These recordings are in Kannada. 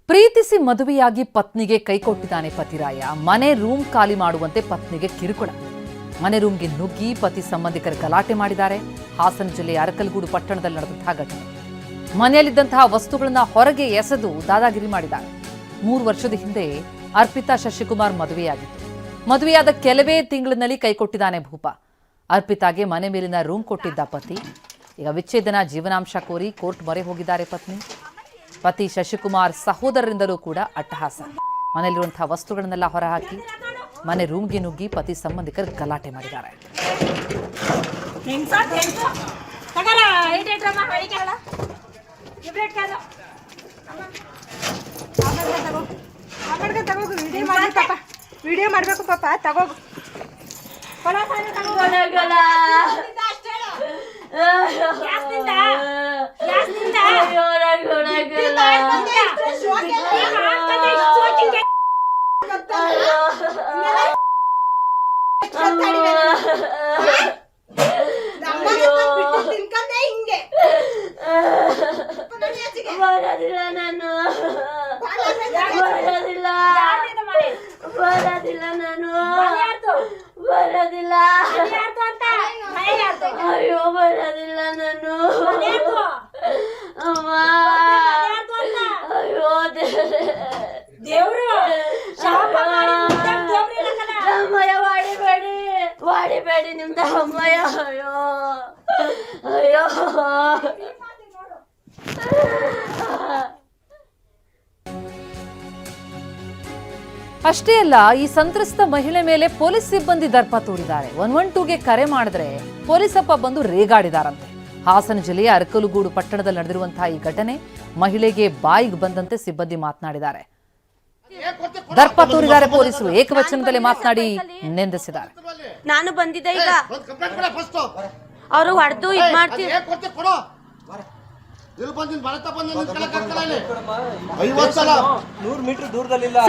ಪ್ರೀತಿಸಿ ಮದುವೆಯಾಗಿ ಪತ್ನಿಗೆ ಕೈಕೊಟ್ಟಿದ್ದಾನೆ ಪತಿರಾಯ. ಮನೆ ರೂಮ್ ಖಾಲಿ ಮಾಡುವಂತೆ ಪತ್ನಿಗೆ ಕಿರುಕುಳ. ಮನೆ ರೂಮ್ಗೆ ನುಗ್ಗಿ ಪತಿ ಸಂಬಂಧಿಕರ ಗಲಾಟೆ ಮಾಡಿದ್ದಾರೆ. ಹಾಸನ ಜಿಲ್ಲೆಯ ಅರಕಲಗೂಡು ಪಟ್ಟಣದಲ್ಲಿ ನಡೆದಂತಹ ಘಟನೆ. ಮನೆಯಲ್ಲಿದ್ದಂತಹ ವಸ್ತುಗಳನ್ನ ಹೊರಗೆ ಎಸೆದು ದಾದಾಗಿರಿ ಮಾಡಿದ್ದಾರೆ. 3 ವರ್ಷದ ಹಿಂದೆ ಅರ್ಪಿತಾ ಶಶಿಕುಮಾರ್ ಮದುವೆಯಾಗಿತ್ತು. ಮದುವೆಯಾದ ಕೆಲವೇ ತಿಂಗಳಿನಲ್ಲಿ ಕೈಕೊಟ್ಟಿದ್ದಾನೆ ಭೂಪ. ಅರ್ಪಿತಾಗೆ ಮನೆ ಮೇಲಿನ ರೂಮ್ ಕೊಟ್ಟಿದ್ದ ಪತಿ ಈಗ ವಿಚ್ಛೇದನ ಜೀವನಾಂಶ ಕೋರಿ ಕೋರ್ಟ್ ಮೊರೆ ಹೋಗಿದ್ದಾರೆ ಪತಿ ಶಶಿಕುಮಾರ್ ಸಹೋದರರಿಂದಲೂ ಕೂಡ ಅಟ್ಟಹಾಸ. ಮನೆಯಲ್ಲಿರುವಂತಹ ವಸ್ತುಗಳನ್ನೆಲ್ಲ ಹೊರಹಾಕಿ ಮನೆ ರೂಮ್ಗೆ ನುಗ್ಗಿ ಪತಿ ಸಂಬಂಧಿಕರು ಗಲಾಟೆ ಮಾಡಿದ್ದಾರೆ. ವಿಡಿಯೋ ಮಾಡಬೇಕು ಪಾಪ ತಗೋಗು. ವಾಡಿಬೇಡಿ ನಿಮ್ದ ಅಮ್ಮಯ್ಯ. ಅಯ್ಯೋ ಅಯ್ಯೋ ಅಷ್ಟೇ ಅಲ್ಲ, ಈ ಸಂತ್ರಸ್ತ ಮಹಿಳೆ ಮೇಲೆ ಪೊಲೀಸ್ ಸಿಬ್ಬಂದಿ ದರ್ಪ ತೋರಿದ್ದಾರೆ. 112ಗೆ ಕರೆ ಮಾಡಿದ್ರೆ ಪೊಲೀಸಪ್ಪ ಬಂದು ರೇಗಾಡಿದಾರಂತೆ. ಹಾಸನ ಜಿಲ್ಲೆಯ ಅರಕಲಗೂಡು ಪಟ್ಟಣದಲ್ಲಿ ನಡೆದಿರುವಂತಹ ಈ ಘಟನೆ. ಮಹಿಳೆಗೆ ಬಾಯಿಗೆ ಬಂದಂತೆ ಸಿಬ್ಬಂದಿ ಮಾತನಾಡಿದ್ದಾರೆ. ದರ್ಪ ತೋರಿದ್ದಾರೆ ಪೊಲೀಸರು. ಏಕವಚನದಲ್ಲಿ ಮಾತನಾಡಿ ನಿಂದಿಸಿದ್ದಾರೆ. ನಾನು ಬಂದಿದ್ದೆ ಈಗ ಅವರು ಹೊಡೆದು ಇದ್ ಮಾಡ್ತೀವಿ.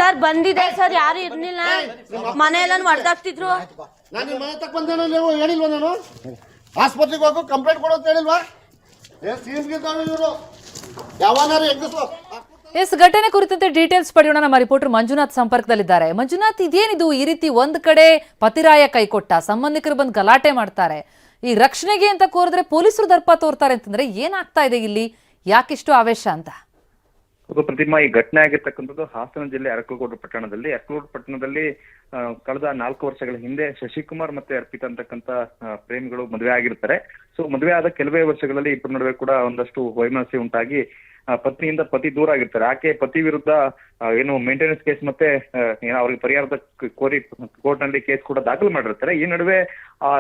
ಸರ್ ಬಂದಿದೆ ಸರ್, ಯಾರು ಇರ್ಲಿಲ್ಲ, ಮನೆಯೆಲ್ಲ ಹೊಡೆದಾಕ್ತಿದ್ರು. ಆಸ್ಪತ್ರೆಗೆ ಹೋಗು ಕಂಪ್ಲೇಂಟ್ ಕೊಡು ಅಂತ ಹೇಳಿಲ್ವಾ? ಎಸ್, ಘಟನೆ ಕುರಿತಂತೆ ಡೀಟೇಲ್ಸ್ ಪಡೆಯೋಣ. ನಮ್ಮ ರಿಪೋರ್ಟರ್ ಮಂಜುನಾಥ್ ಸಂಪರ್ಕದಲ್ಲಿದ್ದಾರೆ. ಮಂಜುನಾಥ್, ಇದೇನಿದು ಈ ರೀತಿ ಒಂದ್ ಕಡೆ ಪತಿರಾಯ ಕೈಕೊಟ್ಟ, ಸಂಬಂಧಿಕರು ಬಂದು ಗಲಾಟೆ ಮಾಡ್ತಾರೆ, ಈ ರಕ್ಷಣೆಗೆ ಅಂತ ಕೋರಿದ್ರೆ ಪೊಲೀಸರು ದರ್ಪ ತೋರ್ತಾರೆ ಅಂತಂದ್ರೆ ಏನಾಗ್ತಾ ಇದೆ ಇಲ್ಲಿ? ಯಾಕಿಷ್ಟು ಆವೇಶ ಅಂತ? ಪ್ರತಿಮಾ, ಈ ಘಟನೆ ಆಗಿರ್ತಕ್ಕಂಥದ್ದು ಹಾಸನ ಜಿಲ್ಲೆ ಅರಕಲಗೂಡು ಪಟ್ಟಣದಲ್ಲಿ ಕಳೆದ 4 ವರ್ಷಗಳ ಹಿಂದೆ ಶಶಿಕುಮಾರ್ ಮತ್ತೆ ಅರ್ಪಿತಾ ಅಂತಕ್ಕಂಥ ಪ್ರೇಮಿಗಳು ಮದುವೆ ಆಗಿರ್ತಾರೆ. ಸೊ ಮದುವೆ ಆದ ಕೆಲವೇ ವರ್ಷಗಳಲ್ಲಿ ಇಬ್ಬರ ನಡುವೆ ಕೂಡ ಒಂದಷ್ಟು ವೈಮನಸ್ಯ ಉಂಟಾಗಿ ಪತ್ನಿಯಿಂದ ಪತಿ ದೂರ ಆಗಿರ್ತಾರೆ. ಆಕೆ ಪತಿ ವಿರುದ್ಧ ಏನು ಮೇಂಟೆನೆನ್ಸ್ ಕೇಸ್ ಮತ್ತೆ ಅವ್ರಿಗೆ ಪರಿಹಾರದ ಕೋರಿ ಕೋರ್ಟ್ ನಲ್ಲಿ ಕೇಸ್ ಕೂಡ ದಾಖಲು ಮಾಡಿರ್ತಾರೆ. ಈ ನಡುವೆ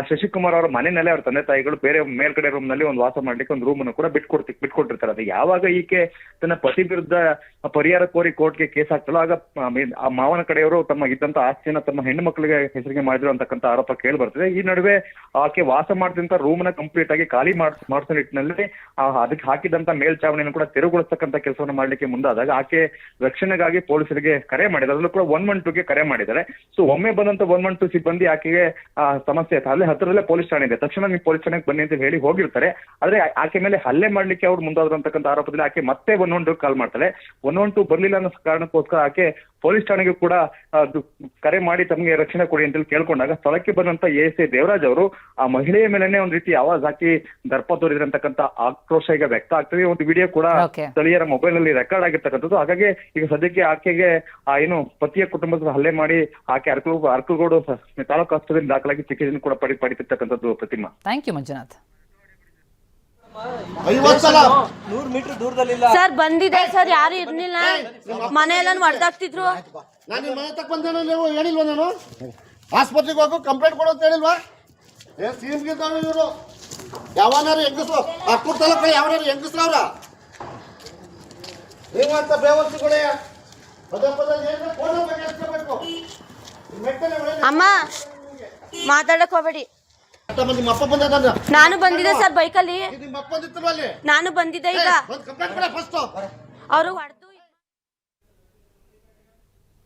ಶಶಿಕುಮಾರ್ ಅವರ ಮನೆಯಲ್ಲೇ ಅವ್ರ ತಂದೆ ತಾಯಿಗಳು ಬೇರೆ ಮೇಲ್ಗಡೆ ರೂಮ್ ನಲ್ಲಿ ಒಂದು ವಾಸ ಮಾಡ್ಲಿಕ್ಕೆ ಒಂದು ರೂಮ್ ಅನ್ನು ಕೂಡ ಬಿಟ್ಕೊಟ್ಟಿರ್ತಾರೆ. ಅದು ಯಾವಾಗ ಈಕೆ ತನ್ನ ಪತಿ ವಿರುದ್ಧ ಪರಿಹಾರ ಕೋರಿ ಕೋರ್ಟ್ಗೆ ಕೇಸ್ ಹಾಕ್ತಲ್ಲ, ಆಗ ಆ ಮಾವನ ಕಡೆಯವರು ತಮ್ಮ ಇದ್ದಂತ ಆಸ್ತಿಯನ್ನ ತಮ್ಮ ಹೆಣ್ಣು ಮಕ್ಕಳಿಗೆ ಹೆಸರಿಗೆ ಮಾಡಿದ್ರು ಅಂತಕ್ಕಂಥ ಆರೋಪ ಕೇಳಿ ಬರ್ತದೆ. ಈ ನಡುವೆ ಆಕೆ ವಾಸ ಮಾಡ್ತಿದ್ದಂತ ರೂಮ್ ನ ಕಂಪ್ಲೀಟ್ ಆಗಿ ಖಾಲಿ ಮಾಡಿಸೋ ನಿಟ್ಟಿನಲ್ಲಿ ಅದಕ್ಕೆ ಹಾಕಿದಂತ ಮೇಲ್ಚಾವಣಿಯನ್ನು ಕೂಡ ತೆರವುಗೊಳಿಸ್ತಕ್ಕಂಥ ಕೆಲಸವನ್ನು ಮಾಡ್ಲಿಕ್ಕೆ ಮುಂದಾದಾಗ ಆಕೆ ರಕ್ಷಣೆಗಾಗಿ ಪೊಲೀಸರಿಗೆ ಕರೆ ಮಾಡಿದ್ದಾರೆ. ಅದರಲ್ಲೂ ಕೂಡ 112ಗೆ ಕರೆ ಮಾಡಿದ್ದಾರೆ. ಸೊ ಒಮ್ಮೆ ಬಂದಂತ 112 ಸಿಬ್ಬಂದಿ ಆಕೆಗೆ ಸಮಸ್ಯೆ ಅಲ್ಲೇ ಹತ್ತಿರದಲ್ಲೇ ಪೊಲೀಸ್ ಠಾಣೆ ಇದೆ, ತಕ್ಷಣ ನೀವು ಪೊಲೀಸ್ ಠಾಣೆಗೆ ಬನ್ನಿ ಅಂತ ಹೇಳಿ ಹೋಗಿರ್ತಾರೆ. ಆದ್ರೆ ಆಕೆ ಮೇಲೆ ಹಲ್ಲೆ ಮಾಡ್ಲಿಕ್ಕೆ ಅವ್ರು ಮುಂದಾದ್ರು ಅಂತಕ್ಕಂಥ ಆರೋಪದಲ್ಲಿ ಆಕೆ ಮತ್ತೆ 112 ಕಾಲ್ ಮಾಡ್ತಾಳೆ. 112 ಬರ್ಲಿಲ್ಲ ಅನ್ನೋ ಕಾರಣಕ್ಕೋಸ್ಕರ ಆಕೆ ಪೊಲೀಸ್ ಠಾಣೆಗೆ ಕೂಡ ಕರೆ ಮಾಡಿ ತಮಗೆ ರಕ್ಷಣೆ ಕೊಡಿ ಅಂತ ಕೇಳ್ಕೊಂಡಾಗ ಸ್ಥಳಕ್ಕೆ ಬಂದಂತ ASI ದೇವರಾಜ್ ಅವರು ಆ ಮಹಿಳೆಯ ಮೇಲೆನೆ ಒಂದ್ ರೀತಿ ಆವಾಜ್ ಹಾಕಿ ದರ್ಪ ತೋರಿದ್ರಂತಕ್ಕಂಥ ಆಕ್ರೋಶ ಈಗ ವ್ಯಕ್ತ ಆಗ್ತದೆ. ಒಂದು ವಿಡಿಯೋ ಕೂಡ ಸ್ಥಳೀಯರ ಮೊಬೈಲ್ ನಲ್ಲಿ ರೆಕಾರ್ಡ್ ಆಗಿರ್ತಕ್ಕಂಥದ್ದು. ಹಾಗಾಗಿ ಈಗ ಸದ್ಯಕ್ಕೆ ಆಕೆಗೆ ಏನು ಪತಿಯ ಕುಟುಂಬದ ಹಲ್ಲೆ ಮಾಡಿ ಆಕೆ ಅರಕಲಗೂಡು ತಾಲೂಕು ಆಸ್ಪತ್ರೆಯಲ್ಲಿ ದಾಖಲಾಗಿ ಚಿಕಿತ್ಸೆ ಕೂಡ ಪಡಿತಿರ್ತಕ್ಕಂಥದ್ದು. ಪ್ರತಿಮಾ, ಥ್ಯಾಂಕ್ ಯು ಮಂಜುನಾಥ್. ಸರ್ ಬಂದಿದೆ ಸರ್, ಯಾರು ಇರ್ಲಿಲ್ಲ, ಮನೆಯೆಲ್ಲ ಹೊಡೆದಾಕ್ತಿದ್ರು. ನಾನು ಮನೆ ತಕ್ಕ ಬಂದೇನೋ ನೀವು ಹೇಳಿಲ್ವ? ನಾನು ಆಸ್ಪತ್ರೆಗೆ ಹೋಗು ಕಂಪ್ಲೇಂಟ್ ಕೊಡು ಅಂತ ಹೇಳಿಲ್ವಾ? ಇವರು ಯಾವನಾರು ಹೆಂಗಸ್ರು ಅಕ್ಕೂರ್ ತಾಲೂಕು ಯಾವನಾರು ಹೆಂಗಸ್ರು ಅವ್ರ ನೀವಂತ ಬೇವರ್ಸಿಗಳೇ ಅಮ್ಮ ಮಾತಾಡಕ್ ಹೋಗ್ಬೇಡಿ. ನಿಮ್ಮ ಅಪ್ಪ ಬಂದ? ನಾನು ಬಂದಿದ್ದೆ ಸರ್ ಬೈಕಲ್ಲಿ. ನಿಮ್ಮ ಅಪ್ಪ ಬಂದಿತ್ತು ಅಲ್ಲಿ? ನಾನು ಬಂದಿದ್ದೆ ಈಗ ಕಂಪ್ಲೇಂಟ್ ಕೊಡ ಫಸ್ಟ್. ಅವರು